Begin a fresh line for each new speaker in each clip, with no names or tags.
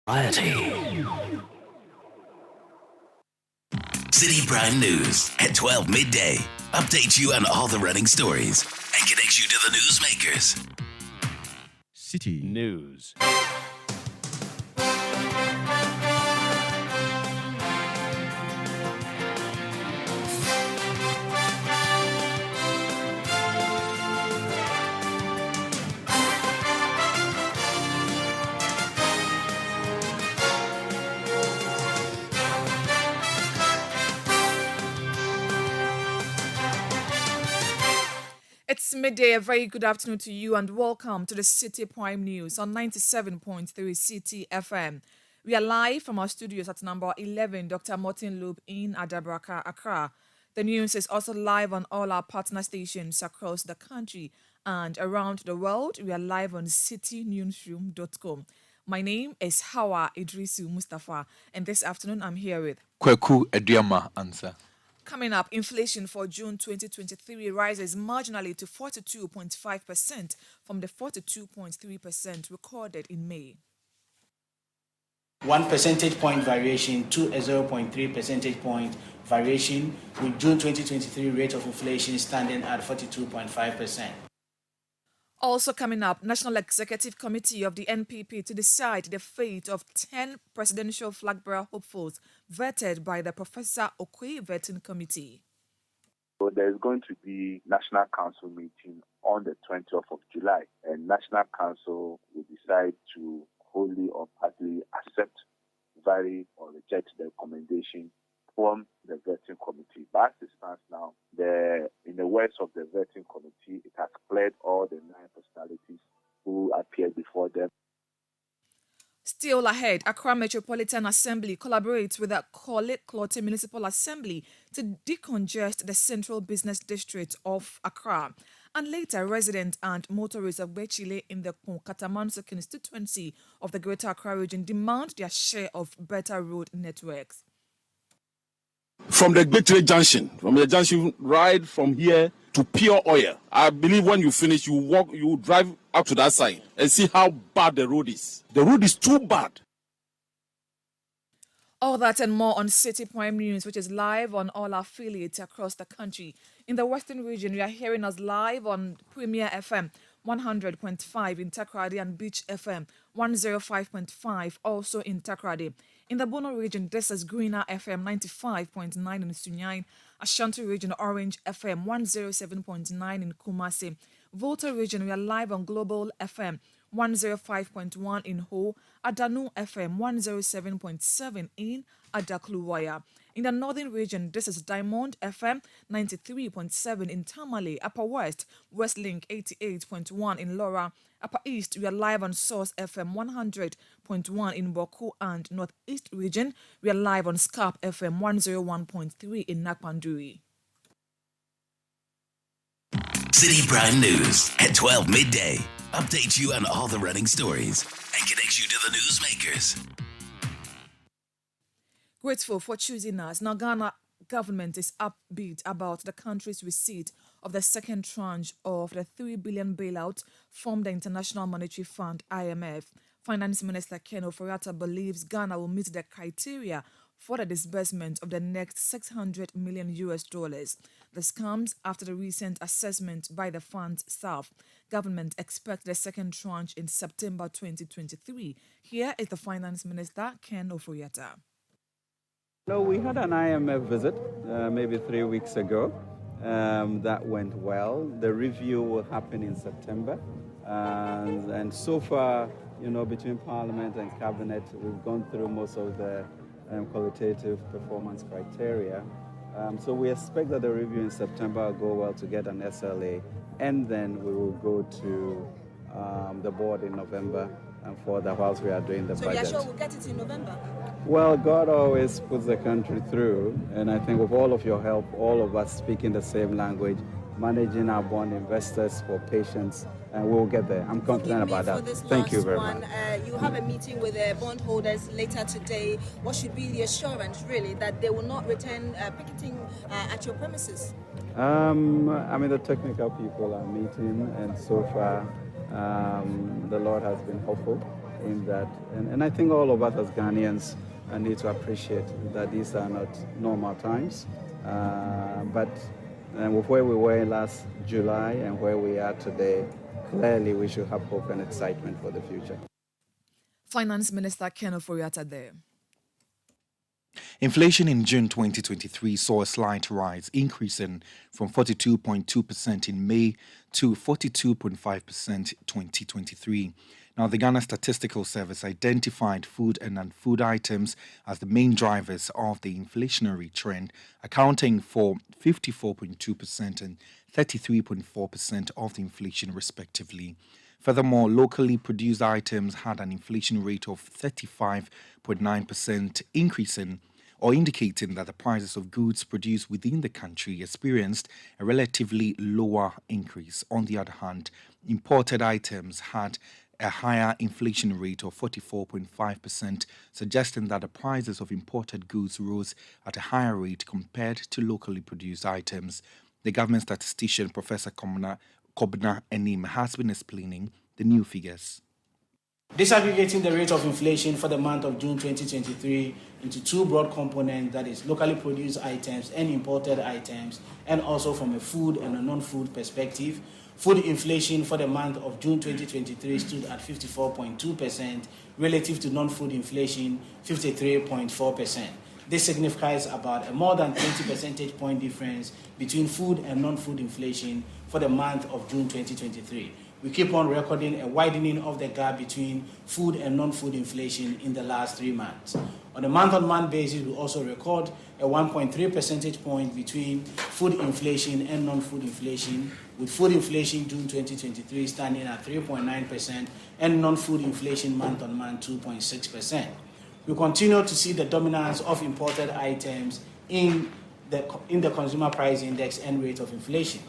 Citi Prime News at 12 midday updates you on all the running stories and connects you to the newsmakers.
Citi
News.
It's midday. A very good afternoon to you and welcome to the Citi Prime News on 97.3 Citi FM. We are live from our studios at number 11 Dr. Martin Loop in Adabraka, Accra. The news is also live on all our partner stations across the country and around the world. We are live on citinewsroom.com. My name is Hawa Idrisu Mustafa, and this afternoon I'm here with
Kweku Ediama Answer.
Coming up, inflation for June 2023 rises marginally to 42.5% from the 42.3% recorded in May.
1 percentage point variation to a 0.3 percentage point variation, with June 2023 rate of inflation standing at 42.5%.
Also coming up, National Executive Committee of the NPP to decide the fate of 10 presidential flag bearer hopefuls vetted by the Professor Okwe Vetting Committee.
So there's going to be National Council meeting on the 20th of July, and National Council will decide to wholly or partly accept, vary, or reject the recommendation from the vetting committee. But as it stands now, in the words of the vetting committee, it has cleared all the 9 personalities who appeared before them.
Still ahead, Accra Metropolitan Assembly collaborates with the Korle-Klottey Municipal Assembly to decongest the central business district of Accra. And later, residents and motorists of Bechile in the Katamanso constituency of the Greater Accra region demand their share of better road networks.
From the Bechile Junction, right from here to Pure Oil. I believe when you finish, you drive up to that side and see how bad the road is. The road is too bad.
All that and more on Citi Prime News, which is live on all our affiliates across the country. In the Western region, you are hearing us live on Premier FM 100.5 in Takoradi and Beach FM 105.5 also in Takoradi. In the Bono region, this is Greener FM 95.9 in Sunyani, Ashanti region, Orange FM 107.9 in Kumasi. Volta region, we are live on Global FM 105.1 in Ho, Adanu FM 107.7 in Adakluwaya. In the northern region, this is Diamond FM 93.7 in Tamale, Upper West, Westlink 88.1 in Laura, Upper East, we are live on Source FM 100.1 in Boku, and Northeast region, we are live on Scarp FM 101.3 in Nakpanduri.
Citi Prime News at 12 midday updates you on all the running stories and connects you to the newsmakers.
Grateful for choosing us. Now, Ghana government is upbeat about the country's receipt of the second tranche of the $3 billion bailout from the International Monetary Fund, IMF. Finance Minister Ken Ofori-Atta believes Ghana will meet the criteria for the disbursement of the next $600 million. This comes after the recent assessment by the fund's staff. Government expects the second tranche in September 2023. Here is the Finance Minister, Ken Ofori-Atta.
No, we had an IMF visit maybe 3 weeks ago. That went well. The review will happen in September. And so far, between Parliament and Cabinet, we've gone through most of the qualitative performance criteria. So we expect that the review in September will go well to get an SLA. And then we will go to the board in November and for the whilst we are doing the budget. So you're sure we'll get it in November? Well, God always puts the country through, and I think with all of your help, all of us speaking the same language, managing our bond investors for patience, and we'll get there. I'm confident about that. Thank you very much.
You have a meeting with the bondholders later today. What should be the assurance, really, that they will not return picketing at your premises?
The technical people are meeting, and so far the Lord has been helpful in that. And I think all of us as Ghanaians need to appreciate that these are not normal times. But with where we were last July and where we are today, clearly we should have hope and excitement for the future.
Finance Minister Ken Ofori-Atta there.
Inflation in June 2023 saw a slight rise, increasing from 42.2% in May to 42.5% 2023. Now, the Ghana Statistical Service identified food and non-food items as the main drivers of the inflationary trend, accounting for 54.2% and 33.4% of the inflation, respectively. Furthermore, locally produced items had an inflation rate of 35.9%, increasing or indicating that the prices of goods produced within the country experienced a relatively lower increase. On the other hand, imported items had a higher inflation rate of 44.5%, suggesting that the prices of imported goods rose at a higher rate compared to locally produced items. The government statistician, Professor Kobna Enim, has been explaining the new figures.
Disaggregating the rate of inflation for the month of June 2023 into two broad components, that is locally produced items and imported items, and also from a food and a non-food perspective. Food inflation for the month of June 2023 stood at 54.2% relative to non-food inflation 53.4%. This signifies about a more than 20 percentage point difference between food and non-food inflation for the month of June 2023. We keep on recording a widening of the gap between food and non-food inflation in the last 3 months. On a month-on-month basis, we also record a 1.3 percentage point between food inflation and non-food inflation, with food inflation June 2023 standing at 3.9% and non-food inflation month-on-month 2.6%. We continue to see the dominance of imported items in the consumer price index and rate of inflation.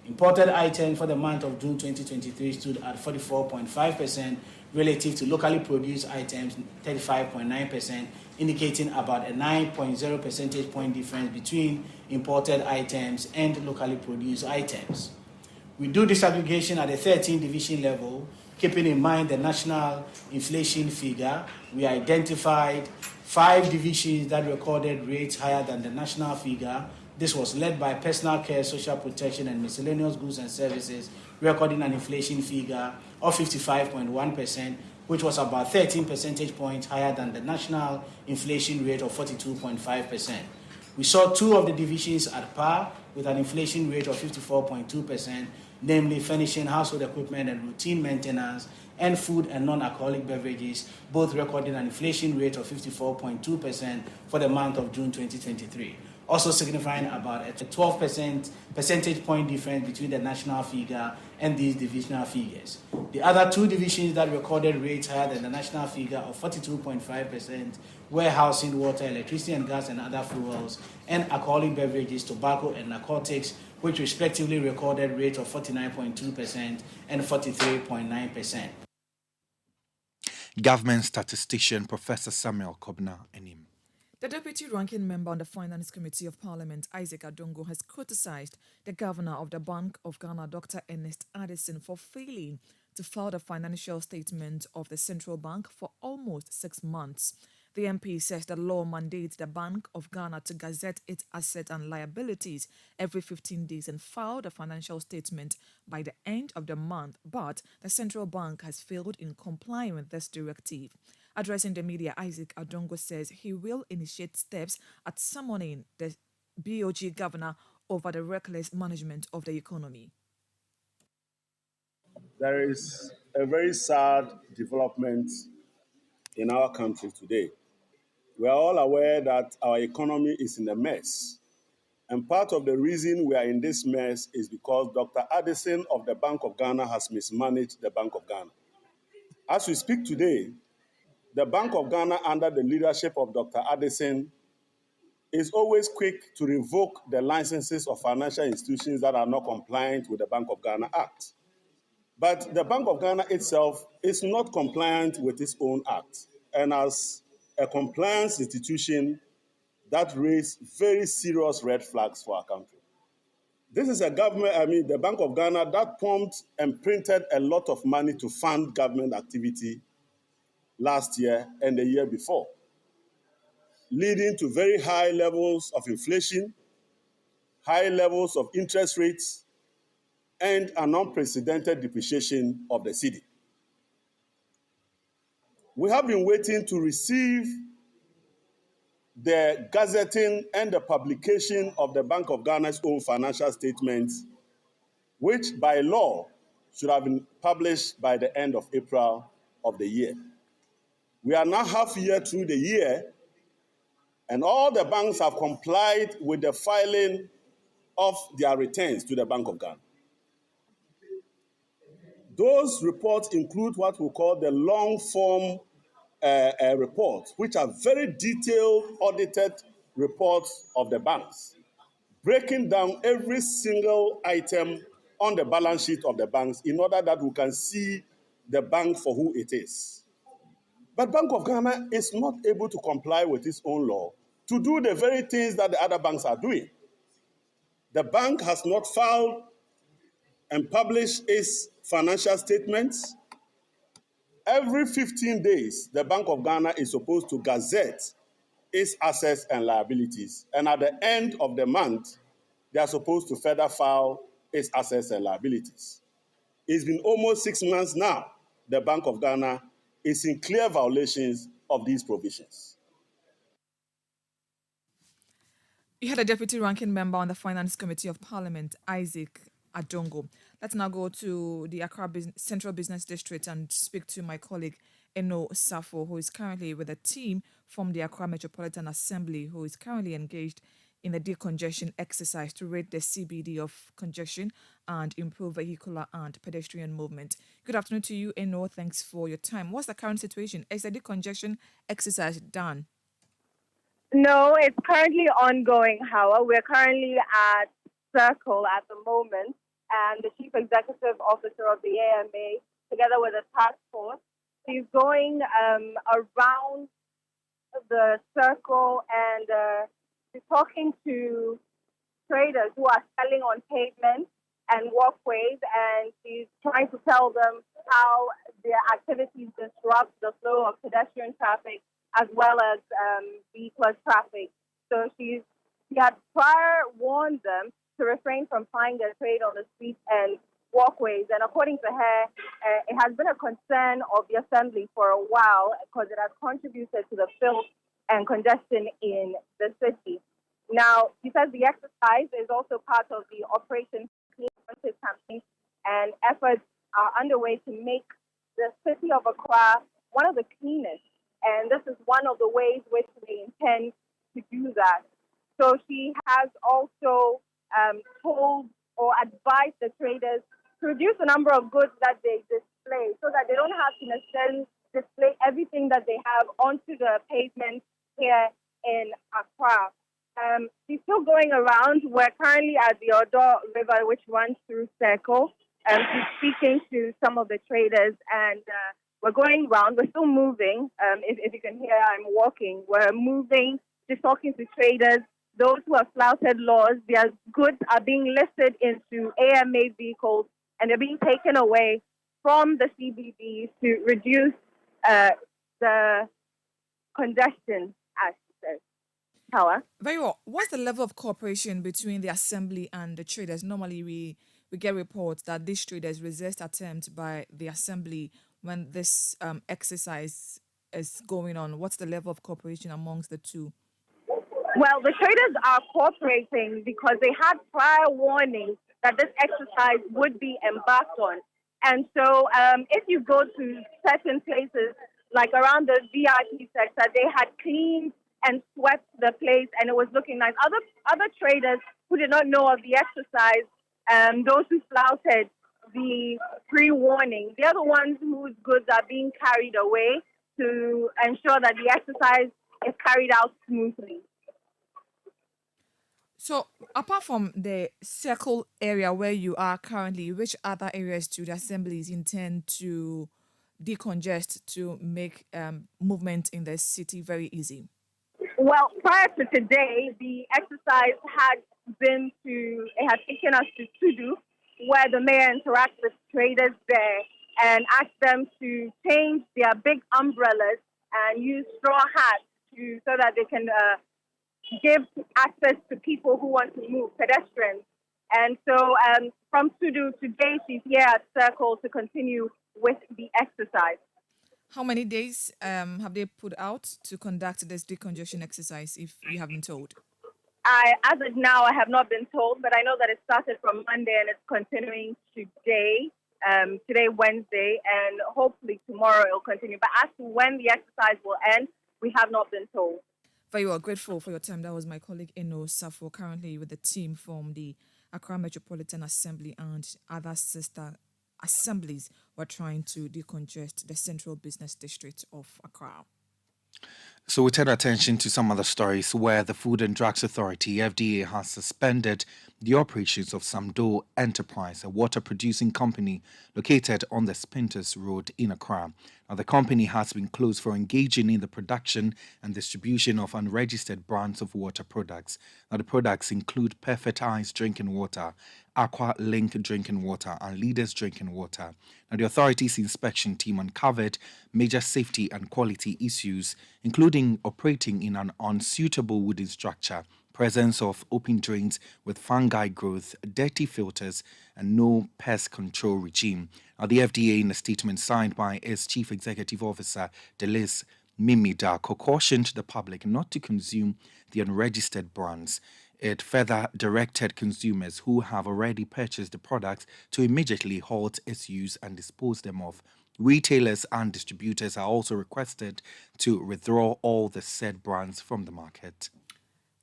Imported items for the month of June 2023 stood at 44.5% relative to locally produced items 35.9%, indicating about a 9.0 percentage point difference between imported items and locally produced items. We do disaggregation at the 13 division level, keeping in mind the national inflation figure. We identified 5 divisions that recorded rates higher than the national figure. This was led by personal care, social protection, and miscellaneous goods and services, recording an inflation figure of 55.1%, which was about 13 percentage points higher than the national inflation rate of 42.5%. We saw 2 of the divisions at par with an inflation rate of 54.2%, namely furnishing, household equipment, and routine maintenance, and food and non-alcoholic beverages, both recording an inflation rate of 54.2% for the month of June 2023. Also signifying about a 12 percentage point difference between the national figure and these divisional figures. The other 2 divisions that recorded rates higher than the national figure of 42.5% were housing, water, electricity and gas and other fuels, and alcoholic beverages, tobacco and narcotics, which respectively recorded rates of 49.2% and 43.9%.
Government statistician Professor Samuel Kobna Enim.
The deputy ranking member on the Finance Committee of Parliament, Isaac Adongo, has criticized the governor of the Bank of Ghana, Dr. Ernest Addison, for failing to file the financial statement of the central bank for almost 6 months. The MP says the law mandates the Bank of Ghana to gazette its assets and liabilities every 15 days and file the financial statement by the end of the month, but the central bank has failed in complying with this directive. Addressing the media, Isaac Adongo says he will initiate steps at summoning the BOG governor over the reckless management of the economy.
There is a very sad development in our country today. We are all aware that our economy is in a mess. And part of the reason we are in this mess is because Dr. Addison of the Bank of Ghana has mismanaged the Bank of Ghana. As we speak today, the Bank of Ghana, under the leadership of Dr. Addison, is always quick to revoke the licenses of financial institutions that are not compliant with the Bank of Ghana Act. But the Bank of Ghana itself is not compliant with its own act. And as a compliance institution, that raised very serious red flags for our country. This is a government, the Bank of Ghana, that pumped and printed a lot of money to fund government activity, last year and the year before, leading to very high levels of inflation, high levels of interest rates, and an unprecedented depreciation of the cedi. We have been waiting to receive the gazetting and the publication of the Bank of Ghana's own financial statements, which by law should have been published by the end of April of the year. We are now half a year through the year, and all the banks have complied with the filing of their returns to the Bank of Ghana. Those reports include what we call the long-form reports, which are very detailed, audited reports of the banks, breaking down every single item on the balance sheet of the banks in order that we can see the bank for who it is. But Bank of Ghana is not able to comply with its own law to do the very things that the other banks are doing. The bank has not filed and published its financial statements. Every 15 days, the Bank of Ghana is supposed to gazette its assets and liabilities. And at the end of the month, they are supposed to further file its assets and liabilities. It's been almost 6 months now. The Bank of Ghana is in clear violations of these provisions.
You had a deputy ranking member on the Finance Committee of Parliament, Isaac Adongo. Let's now go to the Accra Central Business District and speak to my colleague Eno Safo, who is currently with a team from the Accra Metropolitan Assembly, who is currently engaged in the decongestion exercise to rid the CBD of congestion and improve vehicular and pedestrian movement. Good afternoon to you, Eno. Thanks for your time. What's the current situation? Is the decongestion exercise done?
No, it's currently ongoing, Howard. We're currently at Circle at the moment, and the Chief Executive Officer of the AMA, together with a task force, is going around the Circle and she's talking to traders who are selling on pavements and walkways, and she's trying to tell them how their activities disrupt the flow of pedestrian traffic as well as vehicular traffic. So she had prior warned them to refrain from plying their trade on the streets and walkways. And according to her, it has been a concern of the Assembly for a while because it has contributed to the filth and congestion in the city. Now, she says the exercise is also part of the Operation Clean Frontiers campaign, and efforts are underway to make the city of Accra one of the cleanest. And this is one of the ways which they intend to do that. So she has also told or advised the traders to reduce the number of goods that they display so that they don't have to necessarily display everything that they have onto the pavement here in Accra. She's still going around. We're currently at the Odo River, which runs through Circle. She's speaking to some of the traders, and we're going around. We're still moving. If you can hear, I'm walking. We're moving. She's talking to traders. Those who have flouted laws, their goods are being listed into AMA vehicles, and they're being taken away from the CBD to reduce the congestion, as she says. Power.
Very well. What's the level of cooperation between the Assembly and the traders? Normally, we get reports that these traders resist attempts by the Assembly when this exercise is going on. What's the level of cooperation amongst the two?
Well, the traders are cooperating because they had prior warnings that this exercise would be embarked on. And so if you go to certain places, like around the VIP sector, they had cleaned and swept the place, and it was looking nice. Other traders who did not know of the exercise, those who flouted the pre-warning, they're the ones whose goods are being carried away to ensure that the exercise is carried out smoothly.
So, apart from the Circle area where you are currently, which other areas do the assemblies intend to decongest to make movement in the city very easy?
Well, prior to today, the exercise had taken us to Tudu, where the mayor interacts with traders there. and asked them to change their big umbrellas and use straw hats so that they can give access to people who want to move, pedestrians. And so from Sudu today, she's here at Circle to continue with the exercise.
How many days have they put out to conduct this decongestion exercise, if you have been told?
As of now, I have not been told, but I know that it started from Monday and it's continuing today, Wednesday, and hopefully tomorrow it will continue. But as to when the exercise will end, we have not been told.
Very well, grateful for your time. That was my colleague Eno Safo, currently with the team from the Accra Metropolitan Assembly and other sister assemblies were trying to decongest the central business district of Accra.
So we turn attention to some other stories where the Food and Drugs Authority, FDA, has suspended the operations of Samdo Enterprise, a water-producing company located on the Spintex Road in Accra. Now, the company has been closed for engaging in the production and distribution of unregistered brands of water products. Now, the products include Perfect Ice drinking water, Aqua Link drinking water, and Leaders drinking water. Now, the authority's inspection team uncovered major safety and quality issues, including operating in an unsuitable wooden structure, presence of open drains with fungi growth, dirty filters, and no pest control regime. Now, the FDA, in a statement signed by its Chief Executive Officer, Delis Mimida, cautioned the public not to consume the unregistered brands. It further directed consumers who have already purchased the products to immediately halt its use and dispose them of. Retailers and distributors are also requested to withdraw all the said brands from the market.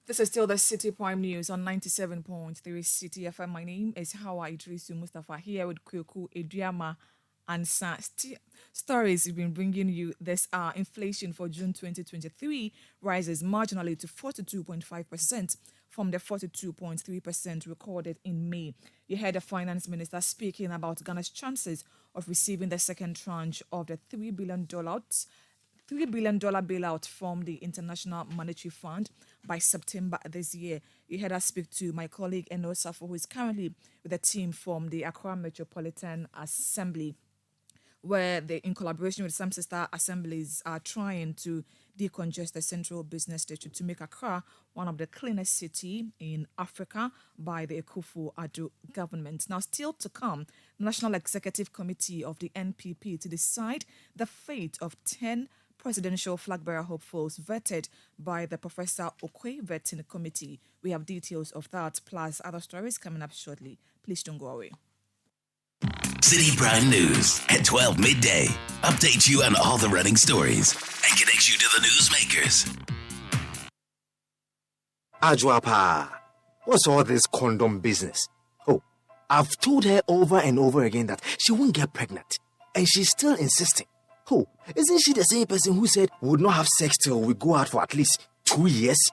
This is still the Citi Prime News on 97.3 Citi FM. My name is Hawa Idrisu Mustafa, here with Kyoku Ediama and stories we've been bringing you this hour. Inflation for June 2023 rises marginally to 42.5% from the 42.3% recorded in May. You heard the finance minister speaking about Ghana's chances of receiving the second tranche of the $3 billion bailout from the International Monetary Fund by September this year. You heard us speak to my colleague Eno Safo, who is currently with the team from the Accra Metropolitan Assembly, where they, in collaboration with some sister assemblies, are trying to decongest the central business district to make Accra one of the cleanest cities in Africa by the Akufo-Addo government. Now, still to come, the National Executive Committee of the NPP to decide the fate of 10 presidential flag bearer hopefuls vetted by the Professor Okwe vetting committee. We have details of that, plus other stories coming up shortly. Please don't go away.
Citi Prime News at 12 midday. Update you on all the running stories and connects you to the newsmakers.
Ajwapa, what's all this condom business? Oh, I've told her over and over again that she won't get pregnant, and she's still insisting. Oh, isn't she the same person who said we would not have sex till we go out for at least 2 years?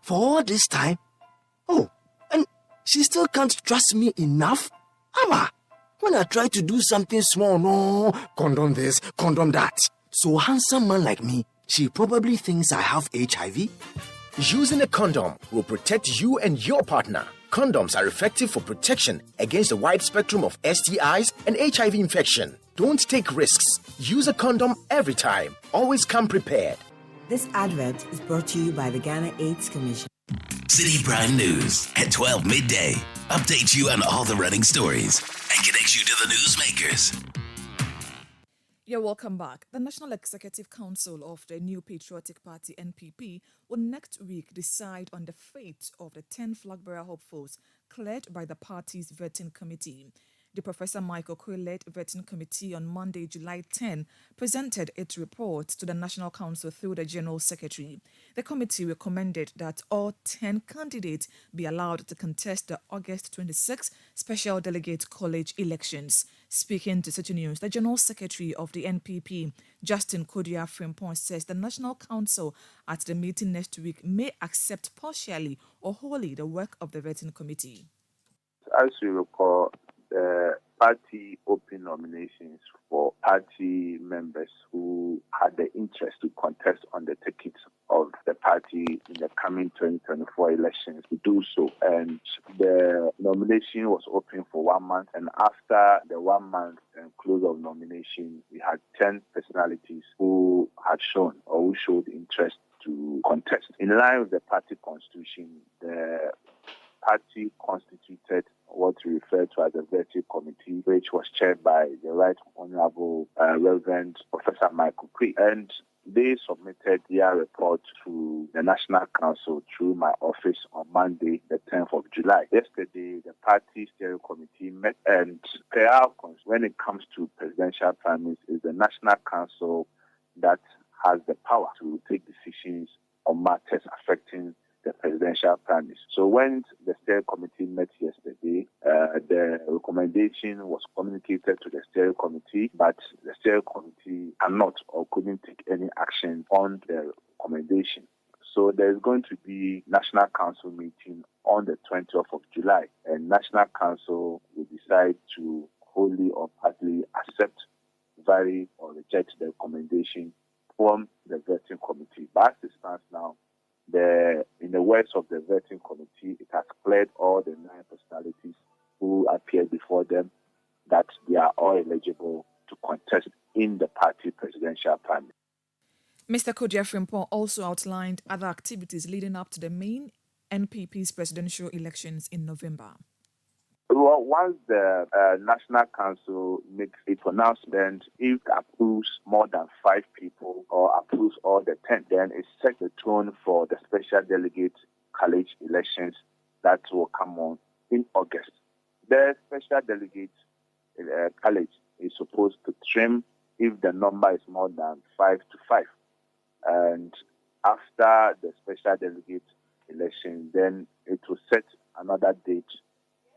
For all this time? Oh, and she still can't trust me enough? Ama, when I try to do something small, no, condom this, condom that. So handsome man like me, she probably thinks I have HIV.
Using a condom will protect you and your partner. Condoms are effective for protection against a wide spectrum of STIs and HIV infection. Don't take risks. Use a condom every time. Always come prepared.
This advert is brought to you by the Ghana AIDS Commission.
Citi Prime News at 12 midday. Update you on all the running stories and connects you to the newsmakers.
You're welcome back. The National Executive Council of the New Patriotic Party, NPP, will next week decide on the fate of the 10 flag bearer hopefuls cleared by the party's vetting committee. The Professor Michael Okwe-led vetting committee on Monday, July 10, presented its report to the National Council through the General Secretary. The committee recommended that all 10 candidates be allowed to contest the August 26 Special Delegate College elections. Speaking to Citi News, the General Secretary of the NPP, Justin Kodia Frimpong, says the National Council at the meeting next week may accept partially or wholly the work of the vetting committee.
As you recall, the party opened nominations for party members who had the interest to contest on the ticket of the party in the coming 2024 elections to do so. And the nomination was open for 1 month. And after the 1 month close of nomination, we had 10 personalities who had shown or who showed interest to contest. In line with the party constitution, the party constituted what we refer to as the vetting committee, which was chaired by the Right Honorable Reverend Professor Michael Cree. And they submitted their report to the National Council through my office on Monday, the 10th of July. Yesterday, the party steering committee met, and per our when it comes to presidential primaries, is the National Council that has the power to take decisions on matters affecting the presidential primaries. So when the steering committee met yesterday, the recommendation was communicated to the steering committee, but the steering committee cannot or couldn't take any action on the recommendation. So there's going to be National Council meeting on the 20th of July, and National Council will decide to wholly or partly accept, vary, or reject the recommendation from the vetting committee. But as it stands now, in the words of the vetting committee, it has cleared all the 9 personalities who appeared before them that they are all eligible to contest in the party presidential primary.
Mr. Kodia Frimpong also outlined other activities leading up to the main NPP's presidential elections in November.
Well, once the National Council makes a pronouncement, if it approves more than 5 people or approves all the 10, then it sets the tone for the special delegate college elections that will come on in August. The special delegate college is supposed to trim if the number is more than 5 to 5. And after the special delegate election, then it will set another date,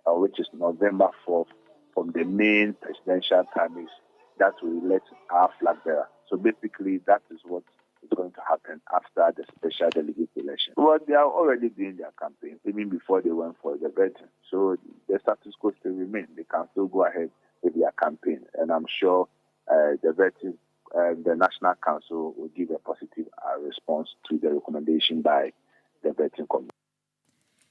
which is November 4th, from the main presidential primaries that will elect our flag bearer. So basically, that is what is going to happen after the special delegate election. Well, they are already doing their campaign, even before they went for the vetting. So the status quo still remains. They can still go ahead with their campaign. And I'm sure the vetting, the National Council will give a positive response to the recommendation by the vetting committee.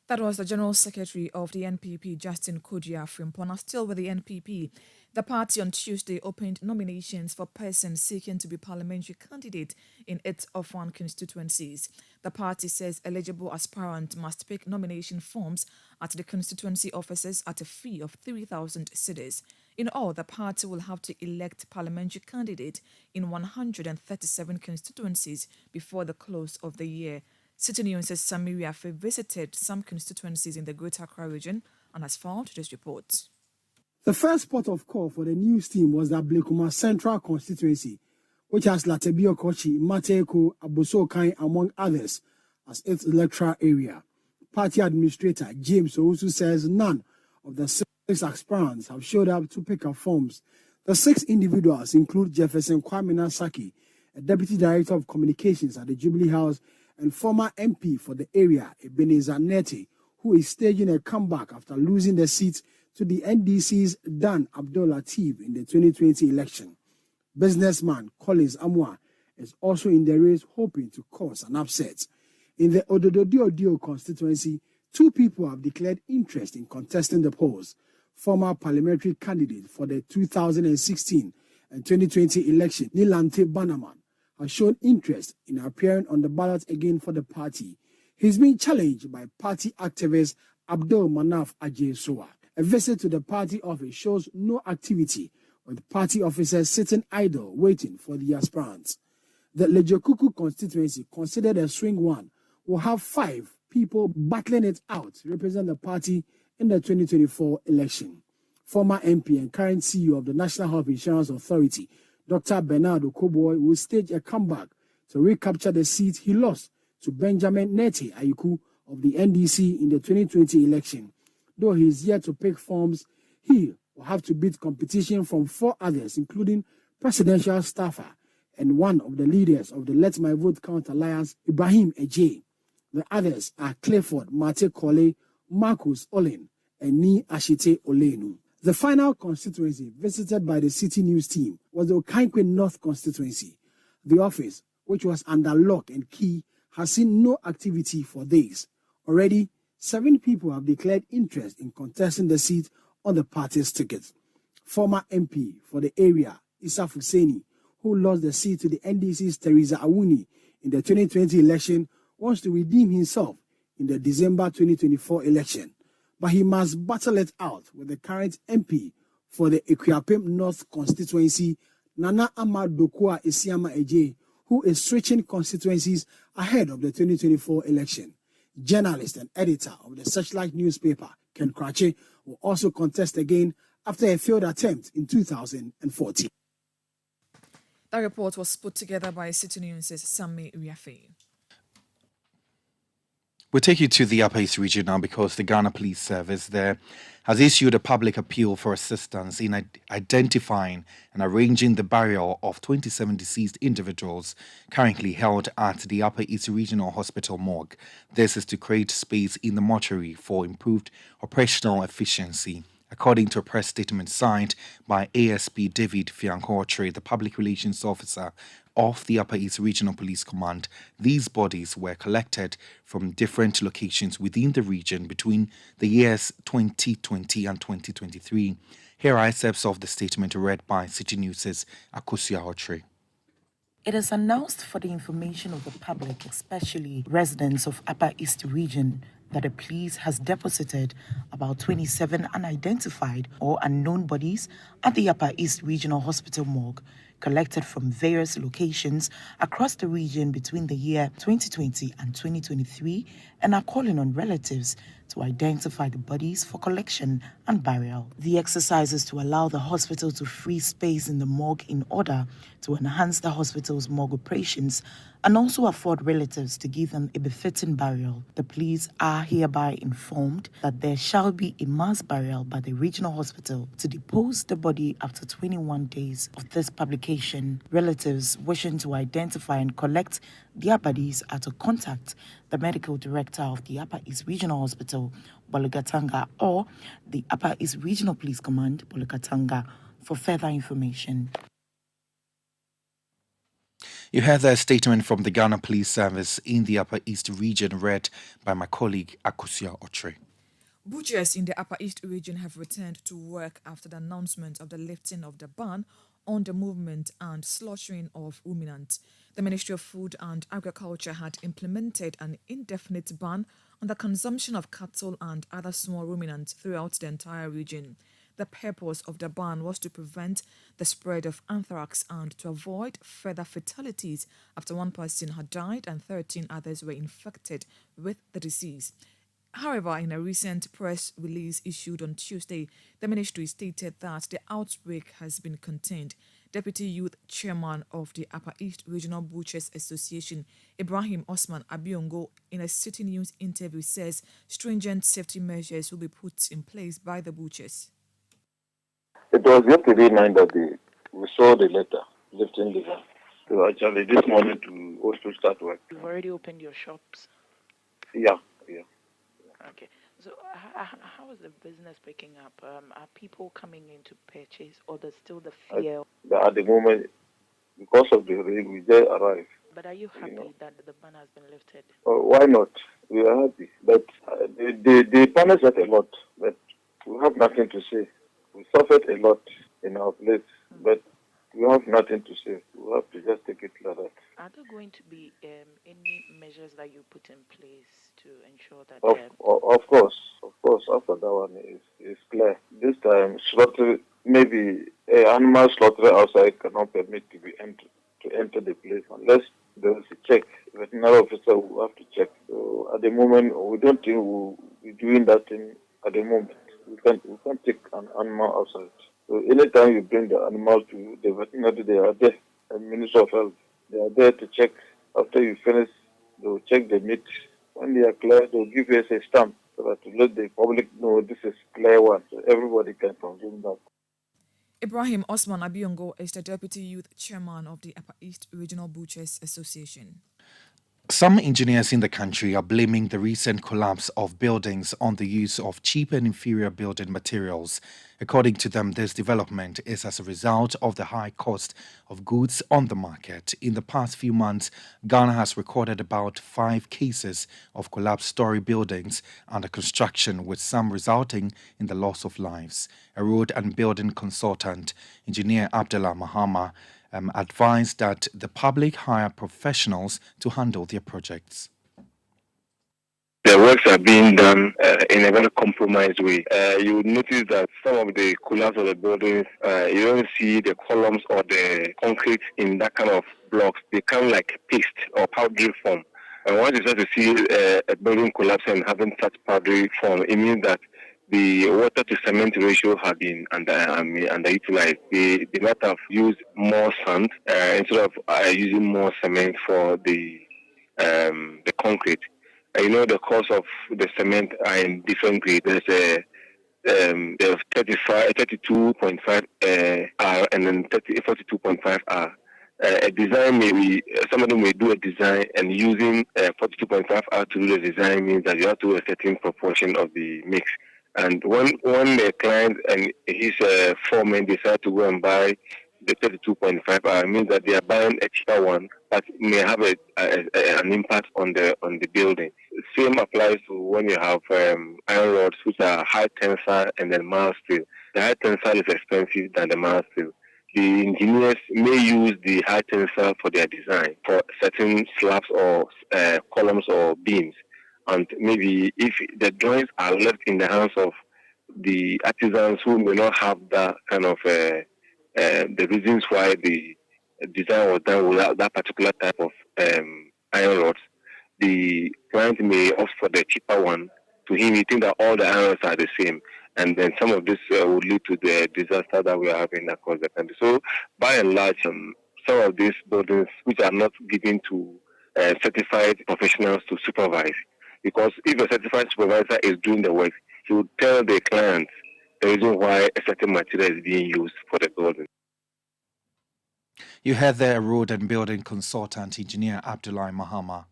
That was the General Secretary of the NPP, Justin Kodia Frimpong. Still with the NPP, the party on Tuesday opened nominations for persons seeking to be parliamentary candidate in its Ofan constituencies. The party says eligible aspirants must pick nomination forms at the constituency offices at a fee of 3,000 cedis. In all, the party will have to elect parliamentary candidate in 137 constituencies before the close of the year. Citi News' Samiri Afe visited some constituencies in the Greater Accra region and has filed this report.
The first port of call for the news team was the Blekuma Central constituency, which has Latebio Kochi, Mateko, Abosokai, among others, as its electoral area. Party administrator James Owusu says none of the 6 aspirants have showed up to pick up forms. The 6 individuals include Jefferson Kwame Nasaki, a deputy director of communications at the Jubilee House, and former MP for the area, Ebenezer Neti, who is staging a comeback after losing the seat to the NDC's Dan Abdul Latif in the 2020 election. Businessman Collins Amwa is also in the race, hoping to cause an upset. In the Odododio constituency, 2 people have declared interest in contesting the polls. Former parliamentary candidate for the 2016 and 2020 election, Nilante Banaman, has shown interest in appearing on the ballot again for the party. He's been challenged by party activist Abdul Manaf Ajay-Sowa. A visit to the party office shows no activity, with party officers sitting idle waiting for the aspirants. The Lejokuku constituency, considered a swing one, will have 5 people battling it out to represent the party in the 2024 election. Former MP and current CEO of the National Health Insurance Authority, Dr. Bernardo Koboy, will stage a comeback to recapture the seat he lost to Benjamin Nete Ayuku of the NDC in the 2020 election. Though he is yet to pick forms, he will have to beat competition from 4 others, including presidential staffer and one of the leaders of the Let My Vote Count Alliance, Ibrahim Ejay. The others are Clifford Mate Kole, Marcus Olin, and Ni Ashite Olenu. The final constituency visited by the City News team was the Okankwe North constituency. The office, which was under lock and key, has seen no activity for days. Already, 7 people have declared interest in contesting the seat on the party's ticket. Former MP for the area, Issa Fuseni, who lost the seat to the NDC's Teresa Awuni in the 2020 election, wants to redeem himself in the December 2024 election. But he must battle it out with the current MP for the Equiapem North constituency, Nana Ahmad Dokua Isiama Eje, who is switching constituencies ahead of the 2024 election. Journalist and editor of the Searchlight newspaper, Ken Krache, will also contest again after a failed attempt in 2014.
That report was put together by City News' Sammy Riafe.
We'll take you to the Upper East region now because the Ghana Police Service there has issued a public appeal for assistance in identifying and arranging the burial of 27 deceased individuals currently held at the Upper East Regional Hospital morgue. This is to create space in the mortuary for improved operational efficiency. According to a press statement signed by ASP David Fiancotre, the public relations officer of the Upper East Regional Police Command, these bodies were collected from different locations within the region between the years 2020 and 2023. Here are excerpts of the statement read by City News' Akosia Hotre.
It is announced for the information of the public, especially residents of Upper East Region, that the police has deposited about 27 unidentified or unknown bodies at the Upper East Regional Hospital morgue, collected from various locations across the region between the year 2020 and 2023, and are calling on relatives to identify the bodies for collection and burial. The exercise is to allow the hospital to free space in the morgue in order to enhance the hospital's morgue operations and also afford relatives to give them a befitting burial. The police are hereby informed that there shall be a mass burial by the regional hospital to depose the body after 21 days of this publication. Relatives wishing to identify and collect their bodies are to contact the medical director of the Upper East Regional Hospital, Bolgatanga, or the Upper East Regional Police Command, Bolgatanga, for further information.
You heard a statement from the Ghana Police Service in the Upper East region read by my colleague Akosia Otre.
Butchers in the Upper East region have returned to work after the announcement of the lifting of the ban on the movement and slaughtering of ruminants. The Ministry of Food and Agriculture had implemented an indefinite ban on the consumption of cattle and other small ruminants throughout the entire region. The purpose of the ban was to prevent the spread of anthrax and to avoid further fatalities after one person had died and 13 others were infected with the disease. However, in a recent press release issued on Tuesday, the ministry stated that the outbreak has been contained. Deputy Youth Chairman of the Upper East Regional Butchers Association, Ibrahim Osman Abiongo, in a City News interview says stringent safety measures will be put in place by the butchers.
It was yesterday night that we saw the letter lifting the ban. So actually this morning to also start work.
You've already opened your shops?
Yeah.
Okay. So how is the business picking up? Are people coming in to purchase, or there's still the fear?
At the moment, because of the rain, we just arrived.
But are you happy that the ban has been lifted?
Why not? We are happy. But the punish us a lot, but we have nothing to say. We suffered a lot in our place, but we have nothing to say. We have to just take it like that.
Are there going to be any measures that you put in place to ensure that...
Of course, after that one is clear. This time, slaughter, maybe animal slaughter outside cannot permit to enter the place unless there is a check. The veterinary officer will have to check. So at the moment, we don't think we'll be doing that thing at the moment. We can't take an animal outside. So anytime you bring the animal to the veterinary, they are there. The Minister of Health, they are there to check. After you finish, they will check the meat. When they are clear, they will give us a stamp so that to let the public know this is clear one. So everybody can consume that.
Ibrahim Osman Abiongo is the Deputy Youth Chairman of the Upper East Regional Butchers Association.
Some engineers in the country are blaming the recent collapse of buildings on the use of cheap and inferior building materials. According to them, this development is as a result of the high cost of goods on the market. In the past few months, Ghana has recorded about 5 cases of collapsed story buildings under construction, with some resulting in the loss of lives. A road and building consultant, engineer Abdullah Mahama, advised that the public hire professionals to handle their projects.
The works are being done in a very compromised way. You would notice that some of the collapse of the buildings, you don't see the columns or the concrete in that kind of blocks. They come like paste or powdery form. And once you start to see a building collapsing and having such powdery form, it means that the water to cement ratio has been underutilized. They might have used more sand instead of using more cement for the concrete. The cost of the cement are in different grades. There's 32.5 R and then 42.5 R. A design somebody may do a design and using 42.5 R to do the design means that you have to do a certain proportion of the mix. And when the client and his foreman decide to go and buy the 32.5 R, means that they are buying a cheaper one, but may have an impact on the building. Same applies to when you have iron rods, which are high tensile and then mild steel. The high tensile is expensive than the mild steel. The engineers may use the high tensile for their design for certain slabs or columns or beams. And maybe if the drawings are left in the hands of the artisans who may not have that kind of the reasons why the design was done without that particular type of iron rods, the client may opt for the cheaper one. To him, he thinks that all the iron rods are the same. And then some of this will lead to the disaster that we are having across the country. So, by and large, some of these buildings which are not given to certified professionals to supervise, because if a certified supervisor is doing the work, he would tell the clients the reason why a certain material is being used for the building.
You heard there road and building consultant engineer Abdullah Mahama.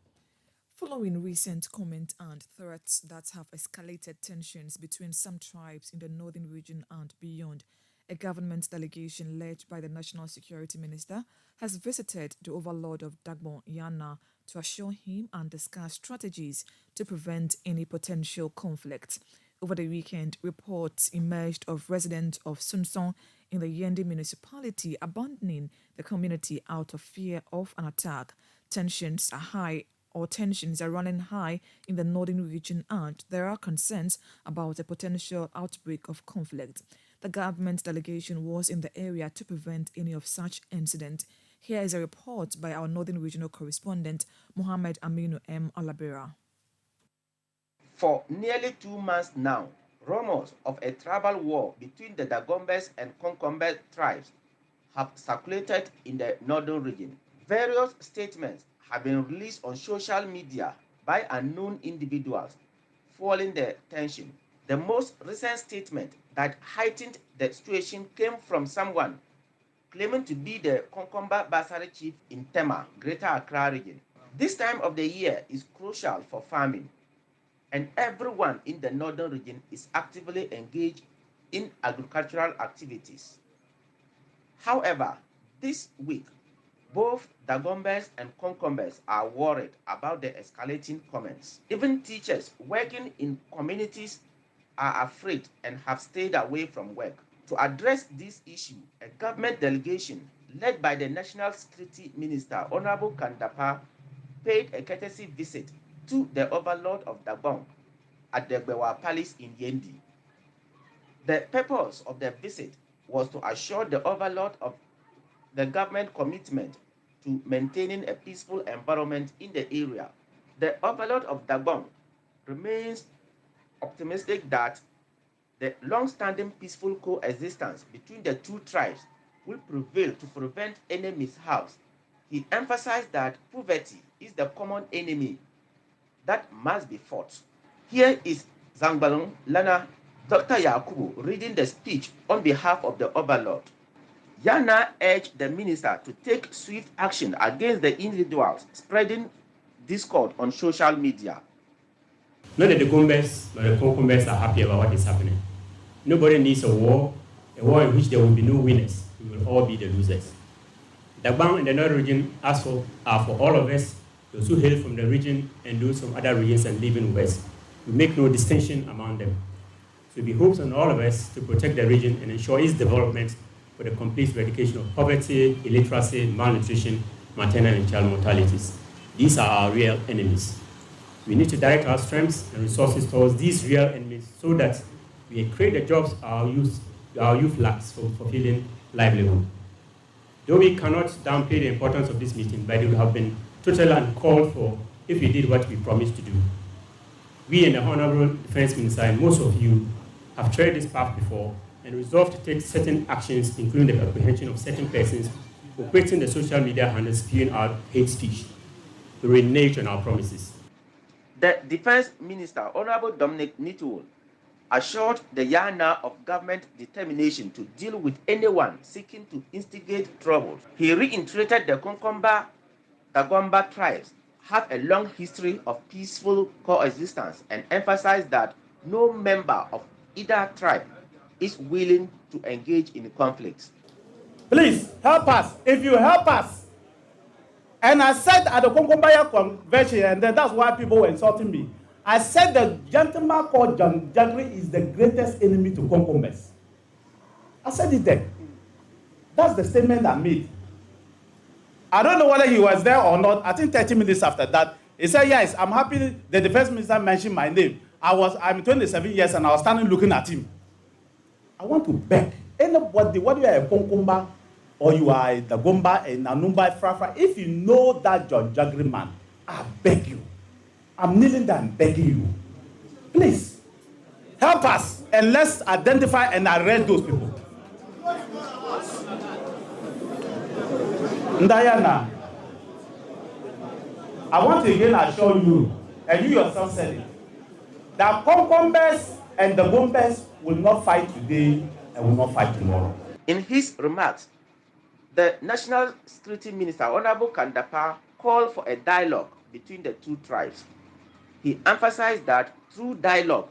Following recent comments and threats that have escalated tensions between some tribes in the northern region and beyond, a government delegation led by the National Security Minister has visited the overlord of Dagbon, Yana, to assure him and discuss strategies to prevent any potential conflict. Over the weekend, reports emerged of residents of Sunsong in the Yendi municipality abandoning the community out of fear of an attack. Tensions are running high in the northern region, and there are concerns about a potential outbreak of conflict. The government delegation was in the area to prevent any of such incidents. Here is a report by our northern regional correspondent, Mohammed Aminu M. Alabera.
For nearly 2 months now, rumors of a tribal war between the Dagombes and Konkombe tribes have circulated in the northern region. Various statements have been released on social media by unknown individuals, fueling the tension. The most recent statement that heightened the situation came from someone claiming to be the Konkomba Basari chief in Tema, Greater Accra region. This time of the year is crucial for farming, and everyone in the northern region is actively engaged in agricultural activities. However, this week, both Dagombes and Konkombes are worried about the escalating comments. Even teachers working in communities are afraid and have stayed away from work. To address this issue, a government delegation led by the National Security Minister, Honorable Kandapa, paid a courtesy visit to the overlord of Dagbon at the Gbewa Palace in Yendi. The purpose of the visit was to assure the overlord of the government commitment to maintaining a peaceful environment in the area. The overlord of Dagbon remains optimistic that the long-standing peaceful coexistence between the two tribes will prevail to prevent any mishaps. He emphasized that poverty is the common enemy that must be fought. Here is Zangbalong Lana Dr. Yakubu reading the speech on behalf of the overlord. Yana urged the minister to take swift action against the individuals spreading discord on social media.
Not that the Gombes or the Konkombes are happy about what is happening. Nobody needs a war in which there will be no winners. We will all be the losers. Dagbang and the North region are for all of us, those who hail from the region and those from other regions and live in West. We make no distinction among them. So it behoves on all of us to protect the region and ensure its development for the complete eradication of poverty, illiteracy, malnutrition, maternal and child mortalities. These are our real enemies. We need to direct our strengths and resources towards these real enemies so that we create the jobs our youth lacks for fulfilling livelihood. Though we cannot downplay the importance of this meeting, but it would have been totally uncalled for if we did what we promised to do. We and the Honorable Defense Minister and most of you have tread this path before and resolved to take certain actions, including the apprehension of certain persons operating the social media handles spewing out hate speech. We renege on our promises.
The Defense Minister, Honorable Dominic Nituol, assured the Yana of government determination to deal with anyone seeking to instigate trouble. He reiterated the Konkomba, Dagomba tribes have a long history of peaceful coexistence and emphasized that no member of either tribe is willing to engage in conflicts.
Please help us. If you help us, and I said at the Konkombaya convention, and then that's why people were insulting me. I said the gentleman called John Jagri is the greatest enemy to Konkombes. I said it there. That's the statement I made. I don't know whether he was there or not. I think 30 minutes after that, he said, yes, I'm happy the defense minister mentioned my name. I'm 27 years and I was standing looking at him. I want to beg anybody, whether you are a Konkomba or you are a Dagomba, a Nanumba, Frafra, if you know that John Jagri man, I beg you. I'm kneeling down begging you. Please, help us and let's identify and arrest those people. Diana, I want to again assure you, and you yourself said it, that Konkombes and the Gombes will not fight today and will not fight tomorrow.
In his remarks, the National Security Minister, Honorable Kandapa, called for a dialogue between the two tribes. He emphasized that through dialogue,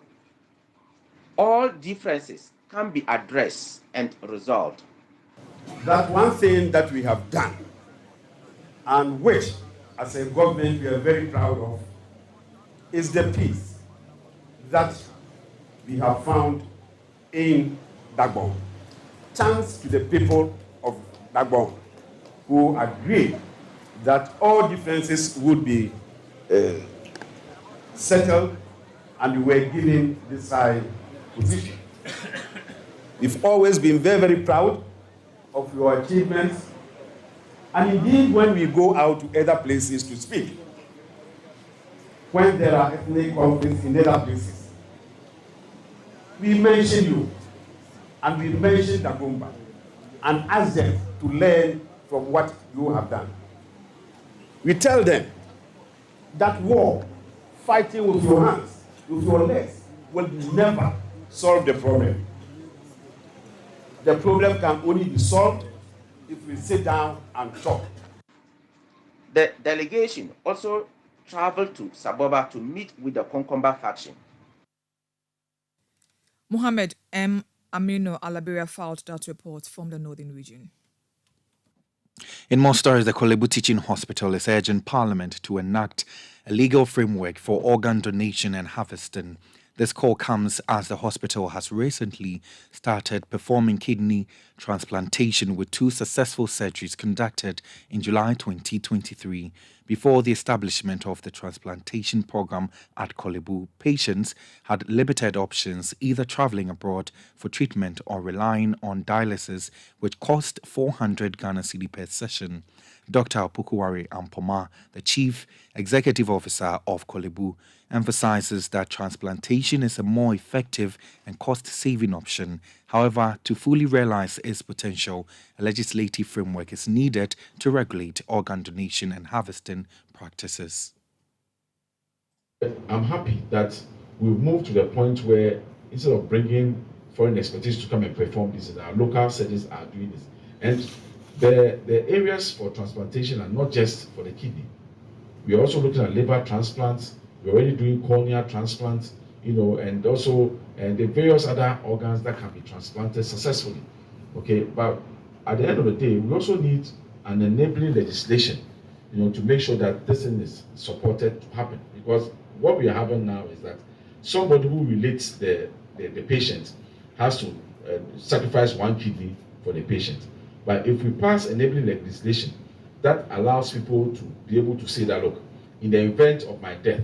all differences can be addressed and resolved.
That one thing that we have done, and which, as a government, we are very proud of, is the peace that we have found in Dagbon. Thanks to the people of Dagbon who agreed that all differences would be settled and we were given this high position. We've always been very, very proud of your achievements. And indeed, when we go out to other places to speak, when there are ethnic conflicts in other places, we mention you and we mention Dagomba and ask them to learn from what you have done. We tell them that war, fighting with your hands, with your legs, will never solve the problem. The problem can only be solved if we sit down and talk.
The delegation also traveled to Saboba to meet with the Konkomba faction.
Mohammed M. Amino Alabiria filed that report from the Northern Region.
In more stories, the Kolebu Teaching Hospital is urging Parliament to enact a legal framework for organ donation and harvesting. This call comes as the hospital has recently started performing kidney transplantation with 2 successful surgeries conducted in July 2023. Before the establishment of the transplantation program at Kolebu, patients had limited options, either traveling abroad for treatment or relying on dialysis, which cost 400 Ghana cedi per session. Dr. Pukuwari Ampoma, the Chief Executive Officer of Kolebu, emphasizes that transplantation is a more effective and cost-saving option. However, to fully realize its potential, a legislative framework is needed to regulate organ donation and harvesting practices.
I'm happy that we've moved to the point where instead of bringing foreign expertise to come and perform this, our local surgeons are doing this. And the areas for transplantation are not just for the kidney. We're also looking at liver transplants. We're already doing cornea transplants, and also the various other organs that can be transplanted successfully. Okay, but at the end of the day, we also need an enabling legislation, to make sure that this thing is supported to happen. Because what we are having now is that somebody who relates the patient has to sacrifice one kidney for the patient. But if we pass enabling legislation that allows people to be able to say that, look, in the event of my death,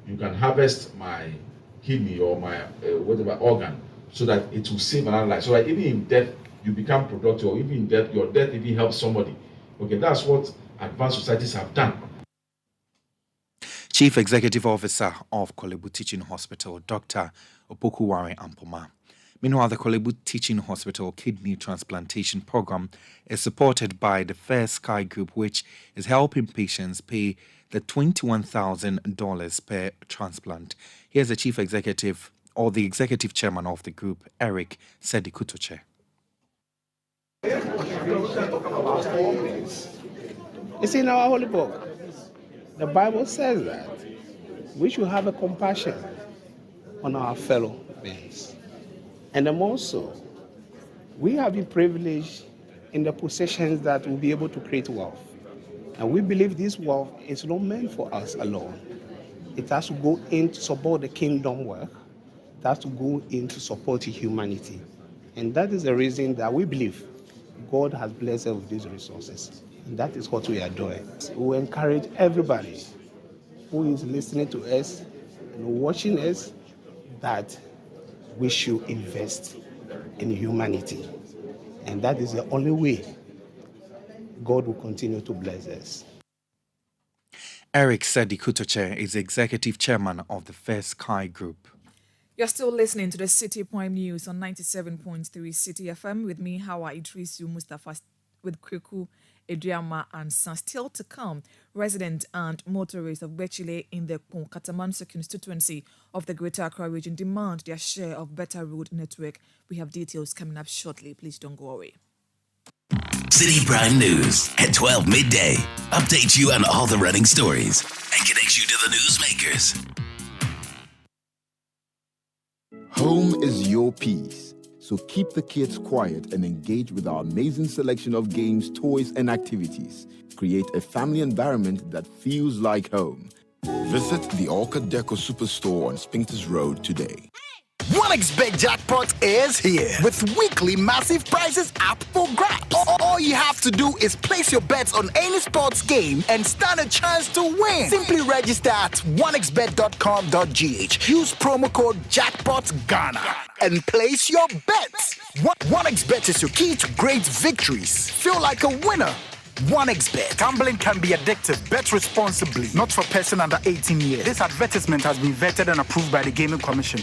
you can harvest my kidney or my whatever organ so that it will save another life. So that even in death, you become productive, or even in death, your death even helps somebody. Okay, that's what advanced societies have done.
Chief Executive Officer of Kolebu Teaching Hospital, Dr. Opokuware Ampoma. Meanwhile, the Kolebu Teaching Hospital Kidney Transplantation Program is supported by the Fair Sky Group, which is helping patients pay the $21,000 per transplant. Here's the Chief Executive, or the Executive Chairman of the group, Eric Sedikutoche.
It's in our holy book. The Bible says that we should have a compassion on our fellow beings. And the more so, we have been privileged in the possessions that will be able to create wealth. And we believe this wealth is not meant for us alone. It has to go in to support the kingdom work. It has to go in to support humanity. And that is the reason that we believe God has blessed us with these resources. And that is what we are doing. We encourage everybody who is listening to us and watching us that we should invest in humanity. And that is the only way God will continue to bless us.
Eric Sedikutoche is Executive Chairman of the Fair Sky Group.
You're still listening to the Citi Prime News on 97.3 Citi FM with me, Hawa Idrisu Mustafa, with Kriku, Adriama, and San. Still to come, residents and motorists of Bechile in the Katamanso constituency of the Greater Accra region demand their share of better road network. We have details coming up shortly. Please don't go away.
Citi Prime News at 12 midday. Update you on all the running stories and connects you to the newsmakers.
Home is your peace. So keep the kids quiet and engage with our amazing selection of games, toys, and activities. Create a family environment that feels like home. Visit the Orchid Deco Superstore on Spinkers Road today.
1xBet Jackpot is here with weekly massive prizes up for grabs. All you have to do is place your bets on any sports game and stand a chance to win. Simply register at 1xbet.com.gh. Use promo code JackpotGhana and place your bets. 1xBet is your key to great victories. Feel like a winner. 1xBet. Gambling can be addictive. Bet responsibly. Not for person under 18 years. This advertisement has been vetted and approved by the Gaming Commission.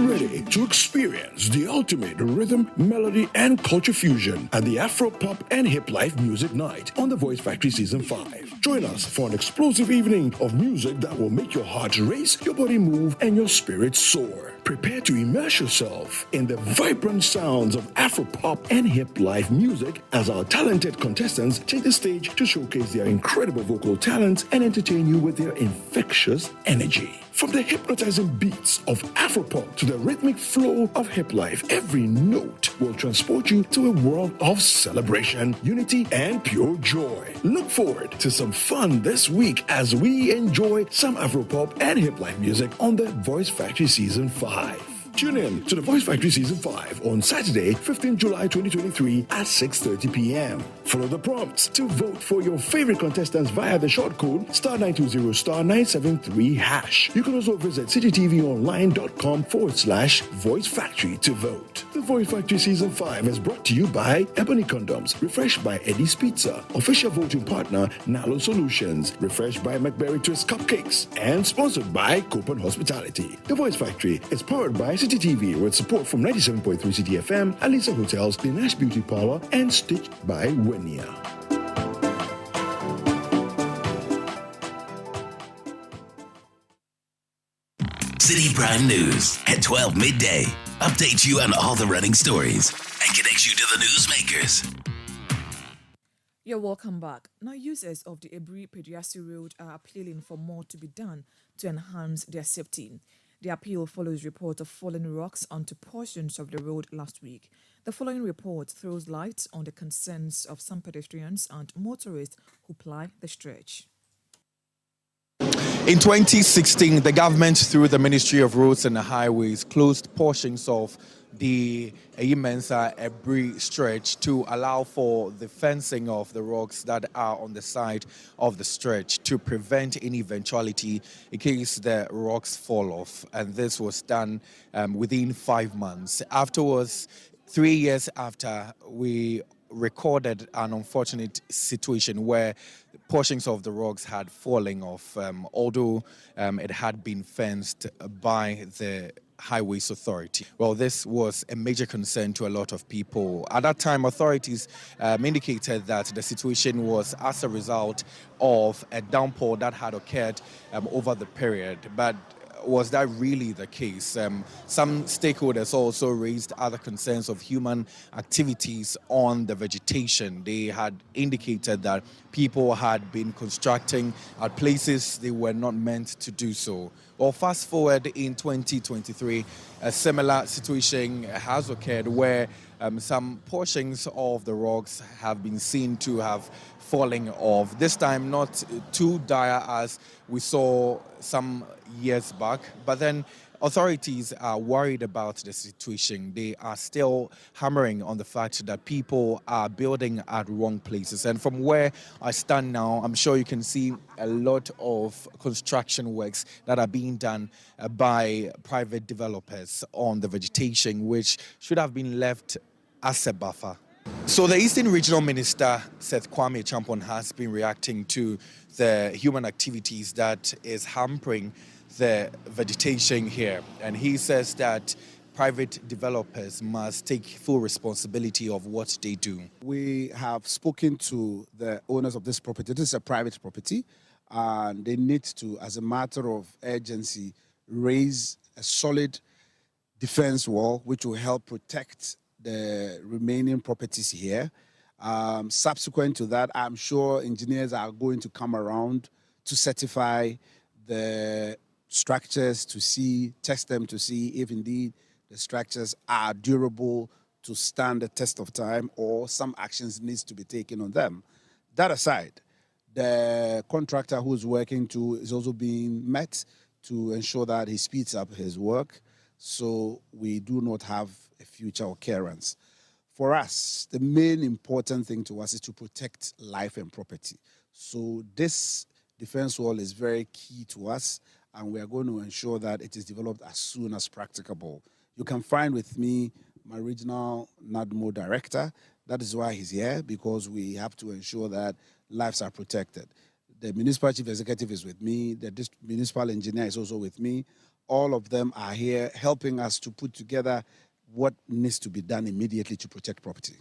Ready to experience the ultimate rhythm, melody, and culture fusion at the Afro Pop and Hip Life Music Night on The Voice Factory Season 5. Join us for an explosive evening of music that will make your heart race, your body move, and your spirit soar. Prepare to immerse yourself in the vibrant sounds of Afro Pop and Hip Life music as our talented contestants take the stage to showcase their incredible vocal talents and entertain you with their infectious energy. From the hypnotizing beats of Afropop to the rhythmic flow of hip life, every note will transport you to a world of celebration, unity, and pure joy. Look forward to some fun this week as we enjoy some Afropop and hip life music on the Voice Factory Season 5. Tune in to the Voice Factory Season 5 on Saturday, 15 July 2023 at 6:30 p.m. Follow the prompts to vote for your favorite contestants via the short code *920*973#. You can also visit citytvonline.com/Voice Factory to vote. The Voice Factory Season 5 is brought to you by Ebony Condoms, refreshed by Eddie's Pizza, official voting partner Nalo Solutions, refreshed by McBerry Twist Cupcakes, and sponsored by Copen Hospitality. The Voice Factory is powered by Citi TV with support from 97.3 Citi FM, Alisa Hotels, The Nash Beauty Parlor, and stitched by Wenia.
Citi Prime News at 12 midday. Update you on all the running stories and connects you to the newsmakers.
You're welcome back. Now, users of the Ebri Pediasi Road are appealing for more to be done to enhance their safety. The appeal follows report of fallen rocks onto portions of the road last week. The following report throws light on the concerns of some pedestrians and motorists who ply the stretch.
In 2016, the government, through the Ministry of Roads and Highways, closed portions of the Eyimensa Ebri stretch to allow for the fencing of the rocks that are on the side of the stretch to prevent any eventuality in case the rocks fall off. And this was done within 5 months. Afterwards, 3 years after, we recorded an unfortunate situation where portions of the rocks had fallen off, although it had been fenced by the Highways Authority. Well, this was a major concern to a lot of people. At that time, authorities indicated that the situation was as a result of a downpour that had occurred over the period. But was that really the case? Some stakeholders also raised other concerns of human activities on the vegetation. They had indicated that people had been constructing at places they were not meant to do so. Well, fast forward in 2023, a similar situation has occurred where some portions of the rocks have been seen to have falling off. This time not too dire as we saw some years back, but then authorities are worried about the situation. They are still hammering on the fact that people are building at wrong places. And from where I stand now, I'm sure you can see a lot of construction works that are being done by private developers on the vegetation, which should have been left as a buffer. So the Eastern Regional Minister, Seth Kwame Champon, has been reacting to the human activities that is hampering the vegetation here. And he says that private developers must take full responsibility of what they do.
We have spoken to the owners of this property. This is a private property, and they need to, as a matter of urgency, raise a solid defense wall which will help protect the remaining properties here. Subsequent to that, I'm sure engineers are going to come around to certify the structures, test them to see if indeed the structures are durable to stand the test of time, or some actions needs to be taken on them. That aside, the contractor who's working is also being met to ensure that he speeds up his work, so we do not have a future occurrence. For us, the main important thing to us is to protect life and property. So this defense wall is very key to us, and we are going to ensure that it is developed as soon as practicable. You can find with me my regional NADMO director. That is why he's here, because we have to ensure that lives are protected. The municipal chief executive is with me. The municipal engineer is also with me. All of them are here helping us to put together what needs to be done immediately to protect property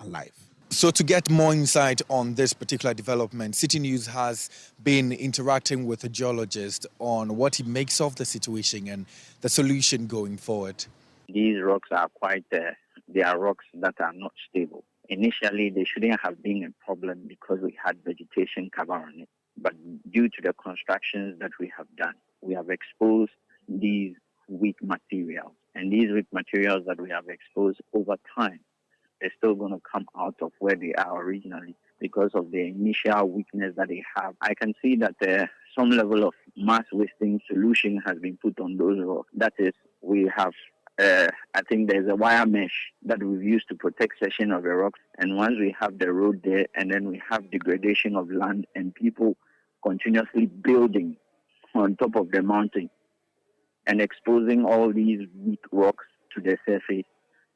and life.
So to get more insight on this particular development, City News has been interacting with a geologist on what he makes of the situation and the solution going forward.
These rocks are they are rocks that are not stable. Initially, they shouldn't have been a problem because we had vegetation cover on it. But due to the constructions that we have done, we have exposed these weak materials. And these weak materials that we have exposed over time, they're still going to come out of where they are originally because of the initial weakness that they have. I can see that some level of mass wasting solution has been put on those rocks. That is, we have, I think there's a wire mesh that we've used to protect section of the rocks. And once we have the road there, and then we have degradation of land and people continuously building on top of the mountain and exposing all these weak rocks to the surface,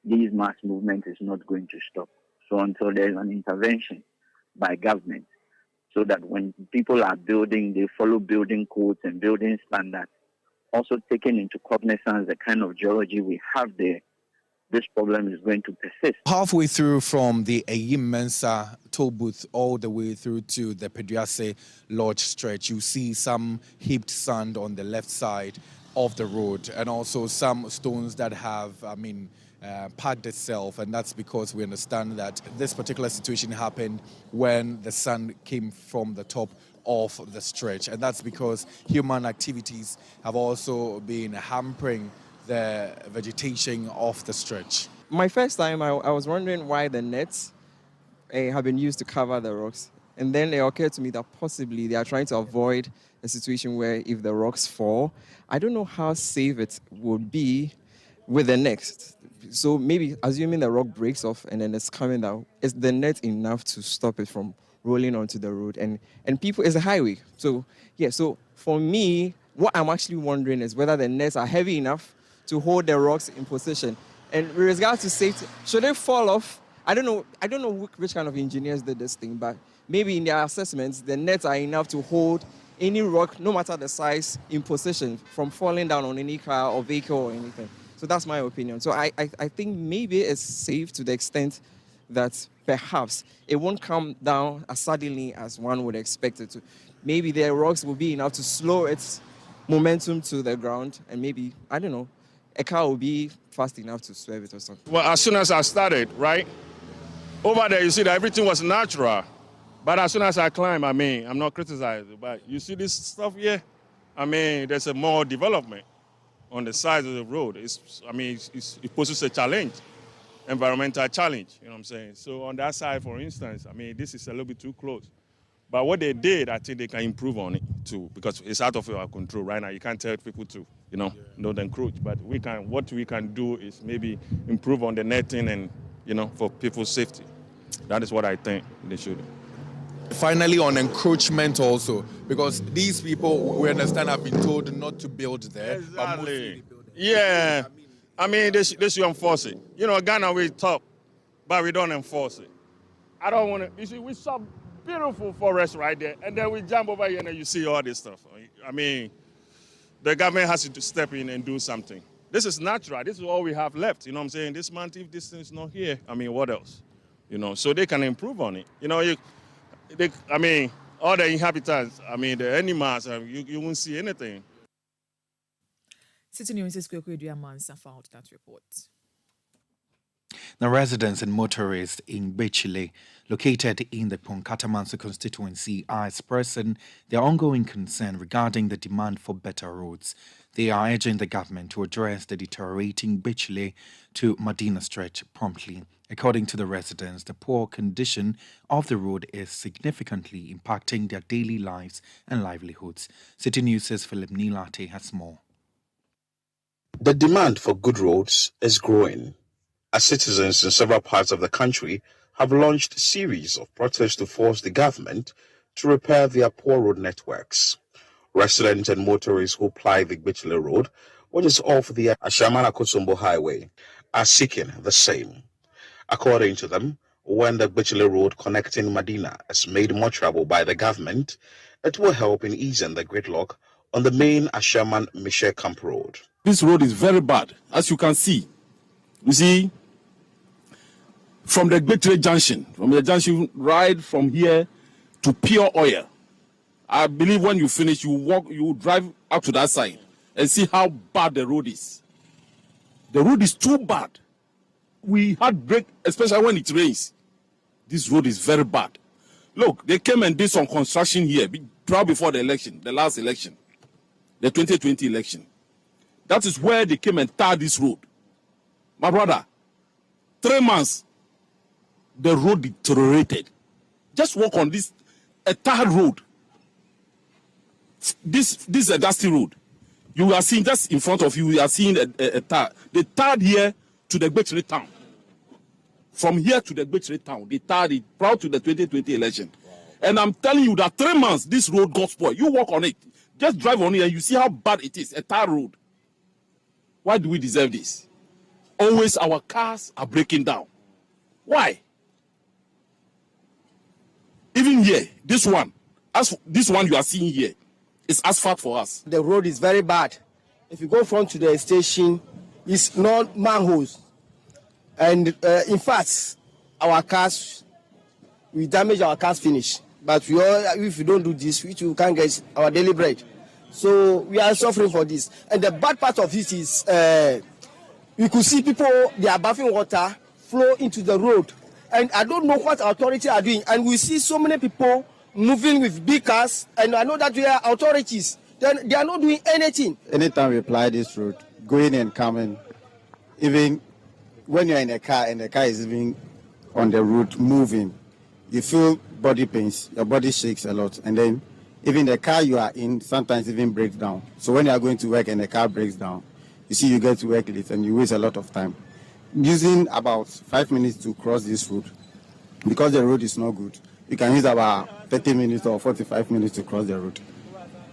these mass movement is not going to stop. So until there's an intervention by government, so that when people are building, they follow building codes and building standards, also taking into cognizance the kind of geology we have there, this problem is going to persist.
Halfway through from the Eyimensa toll booth all the way through to the Pediase Lodge stretch, you see some heaped sand on the left side of the road, and also some stones that have, packed itself, and that's because we understand that this particular situation happened when the sun came from the top of the stretch, and that's because human activities have also been hampering the vegetation of the stretch.
My first time, I was wondering why the nets have been used to cover the rocks. And then it occurred to me that possibly they are trying to avoid a situation where if the rocks fall, I don't know how safe it would be with the nets. So maybe assuming the rock breaks off and then it's coming down, is the net enough to stop it from rolling onto the road? And people, it's a highway. So, yeah, so for me, what I'm actually wondering is whether the nets are heavy enough to hold the rocks in position. And with regards to safety, should they fall off? I don't know which kind of engineers did this thing, but maybe in their assessments, the nets are enough to hold any rock, no matter the size, in position from falling down on any car or vehicle or anything. So that's my opinion. So I think maybe it's safe to the extent that perhaps it won't come down as suddenly as one would expect it to. Maybe the rocks will be enough to slow its momentum to the ground, and maybe, I don't know, a car will be fast enough to swerve it or something.
Well, as soon as I started, right, over there you see that everything was natural. But as soon as I climb, I mean, I'm not criticizing, but you see this stuff here? I mean, there's a more development on the side of the road. It poses a challenge, environmental challenge, you know what I'm saying? So on that side, for instance, I mean, this is a little bit too close. But what they did, I think they can improve on it too, because it's out of our control right now. You can't tell people to, don't encroach. But what we can do is maybe improve on the netting and, for people's safety. That is what I think they should do.
Finally, on encroachment also, because these people, we understand, have been told not to build there.
Exactly. Yeah. I mean, they should enforce it. Ghana, we talk, but we don't enforce it. I don't want to, you see, we saw beautiful forest right there, and then we jump over here and you see all this stuff. I mean, the government has to step in and do something. This is natural. This is all we have left. You know what I'm saying? This month, if this thing is not here, I mean, what else? So they can improve on it. All the inhabitants, the animals, you won't see anything.
Citi News' Kweku Eduamansa filed that report.
Now, residents and motorists in Bechile, located in the Ponkatamanso constituency, are expressing their ongoing concern regarding the demand for better roads. They are urging the government to address the deteriorating Bechile to Medina stretch promptly. According to the residents, the poor condition of the road is significantly impacting their daily lives and livelihoods. Citi News' Philip Nilate has more.
The demand for good roads is growing, as citizens in several parts of the country have launched a series of protests to force the government to repair their poor road networks. Residents and motorists who ply the Bechile Road, which is off the Ashamana-Kosombo Highway, are seeking the same. According to them, when the Bechile Road connecting Medina is made more travel by the government, it will help in easing the gridlock on the main Ashaman-Mishe Camp Road.
This road is very bad, as you can see. You see, from the Bechile Junction, right from here to Pure Oil. I believe when you finish, you drive up to that side and see how bad the road is. The road is too bad. We had break, especially when it rains. This road is very bad. Look, they came and did some construction here right before the election, the last election, the 2020 election. That is where they came and tarred this road. My brother, 3 months, the road deteriorated. Just walk on this, a tarred road. This is a dusty road. You are seeing just in front of you, you are seeing a tar. They tarred here to the Bechile town. From here to the Bechile town, they tarred it prior to the 2020 election. Wow. And I'm telling you that 3 months, this road got spoiled. You walk on it. Just drive on it and you see how bad it is, a tar road. Why do we deserve this? Always our cars are breaking down. Why? Even here, this one you are seeing here, it's asphalt for us.
The road is very bad. If you go front to the station, it's not manholes. And in fact, our cars, we damage our cars finish. But if you don't do this, we can't get our daily bread. So we are suffering for this. And the bad part of this is, we could see people, they are bathing water flow into the road. And I don't know what authorities are doing. And we see so many people moving with big cars. And I know that we are authorities. Then they are not doing anything.
Anytime we apply this road, going and coming, even when you're in a car and the car is even on the road moving, you feel body pains, your body shakes a lot. And then even the car you are in sometimes even breaks down. So when you are going to work and the car breaks down, you see you get to work late and you waste a lot of time. Using about 5 minutes to cross this road, because the road is not good, you can use about 30 minutes or 45 minutes to cross the road,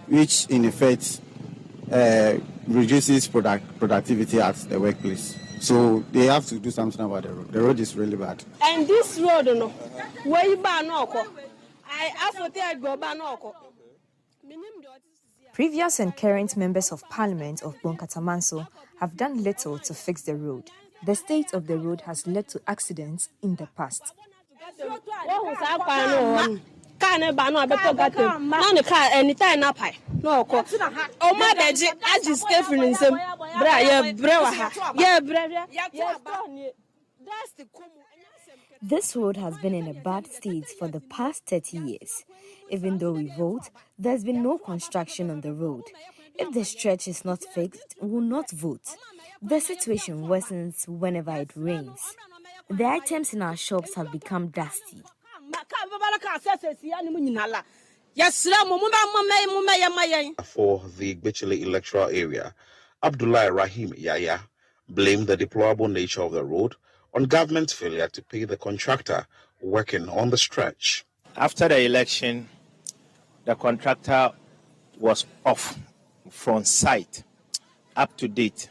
which in effect reduces productivity at the workplace. So they have to do something about the road. The road is really bad.
And this road, no, where you buy no, I have to go buy no.
Previous and current members of parliament of Bonkatamanso have done little to fix the road. The state of the road has led to accidents in the past. This road has been in a bad state for the past 30 years. Even though we vote, there's been no construction on the road. If the stretch is not fixed, we will not vote. The situation worsens whenever it rains. The items in our shops have become dusty.
For the Gbichile electoral area, Abdullah Rahim Yaya blamed the deplorable nature of the road on government's failure to pay the contractor working on the stretch.
After the election, the contractor was off from site, up to date.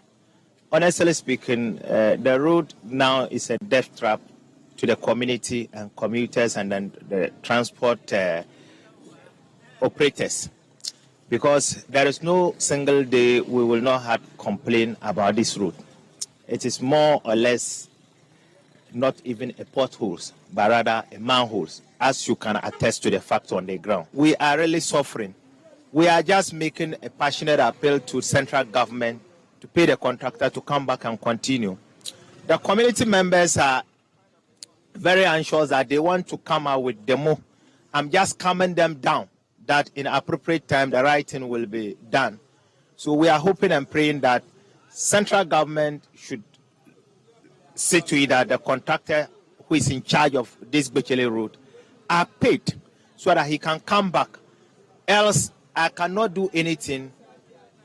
Honestly speaking, the road now is a death trap to the community and commuters and then the transport operators, because there is no single day we will not have complaint about this road. It is more or less not even a potholes, but rather a manholes, as you can attest to the fact on the ground. We are really suffering. We are just making a passionate appeal to central government to pay the contractor to come back and continue. The community members are very anxious that they want to come out with demo. I'm just calming them down that in appropriate time the right thing will be done. So we are hoping and praying that central government should see to it that the contractor who is in charge of this Gbichile road are paid so that he can come back. Else I cannot do anything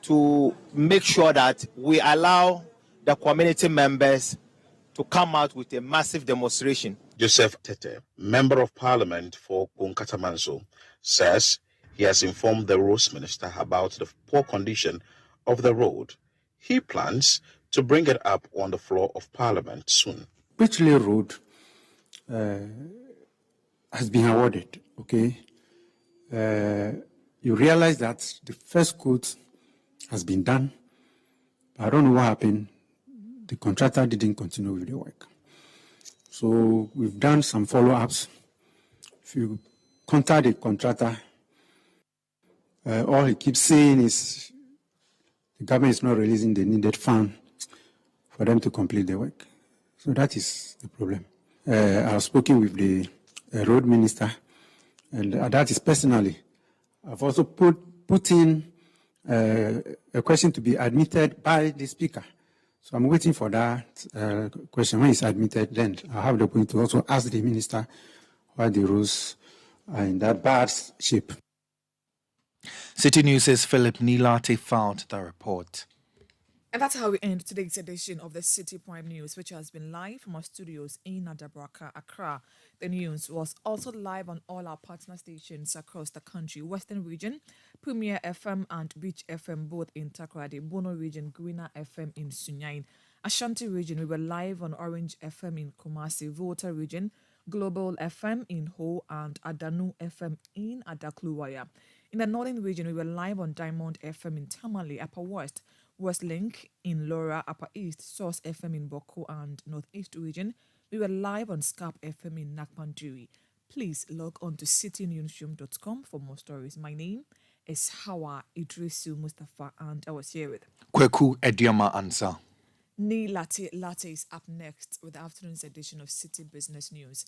to make sure that we allow the community members to come out with a massive demonstration.
Joseph Tete, Member of Parliament for Bonkatamanso, says he has informed the roads minister about the poor condition of the road. He plans to bring it up on the floor of Parliament soon.
Gbichile Road has been awarded, okay? You realize that the first quote has been done. I don't know what happened. The contractor didn't continue with the work. So we've done some follow-ups. If you contact the contractor, all he keeps saying is the government is not releasing the needed fund for them to complete the work. So that is the problem. I've spoken with the road minister, and that is personally. I've also put in a question to be admitted by the speaker. So I'm waiting for that question. When it's admitted, then I'll have the point to also ask the minister why the roads are in that bad shape.
City News' Philip Nilate filed the report.
And that's how we end today's edition of the Citi Prime News, which has been live from our studios in Adabraka, Accra. The news was also live on all our partner stations across the country: Western Region, Premier FM and Beach FM, both in Takoradi; Bono Region, Greener FM in Sunyain; Ashanti Region, we were live on Orange FM in Kumasi; Volta Region, Global FM in Ho, and Adanu FM in Adakluwaya. In the Northern Region, we were live on Diamond FM in Tamale, Upper West, West Link in Laura, Upper East, Source FM in Boko, and Northeast Region. We were live on Scarp FM in Nakpanduri. Please log on to citynewsroom.com for more stories. My name is Hawa Idrisu Mustafa, and I was here with
Kweku Ediama Ansah.
Latte is up next with the afternoon's edition of City Business News.